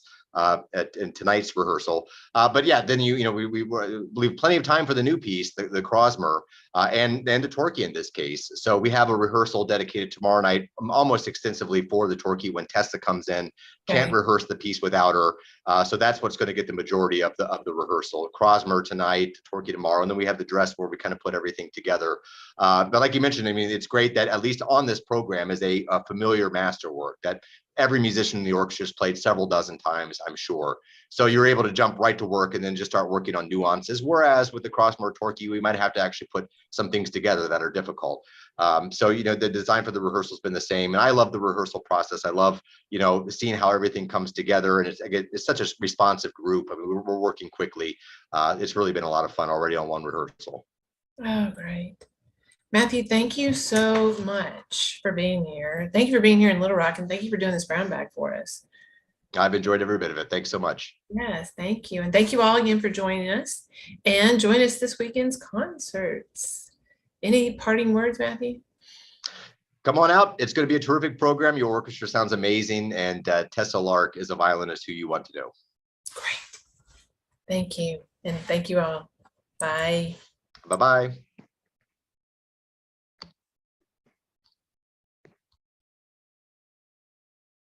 in tonight's rehearsal. But yeah, then we leave plenty of time for the new piece, the Kraemer, and the Torquay in this case. So we have a rehearsal dedicated tomorrow night, almost extensively for the Torquay when Tessa comes in. Can't rehearse the piece without her. So that's what's going to get the majority of the rehearsal. Kraemer tonight, Torquay tomorrow, and then we have the dress where we kind of put everything together. But like you mentioned, I mean, it's great that at least on this program is a familiar masterwork that every musician in the orchestra has played several dozen times, I'm sure. So you're able to jump right to work and then just start working on nuances. Whereas with the Kraemer Torquay, we might have to actually put some things together that are difficult. So the design for the rehearsal has been the same, and I love the rehearsal process. I love seeing how everything comes together, and it's such a responsive group. I mean, we're working quickly. It's really been a lot of fun already on one rehearsal. Oh, great. Matthew, thank you so much for being here. Thank you for being here in Little Rock, and thank you for doing this brown bag for us. I've enjoyed every bit of it. Thanks so much. Yes, thank you. And thank you all again for joining us. And join us this weekend's concerts. Any parting words, Matthew? Come on out. It's going to be a terrific program. Your orchestra sounds amazing. And Tessa Lark is a violinist who you want to know. Great. Thank you. And thank you all. Bye. Bye-bye.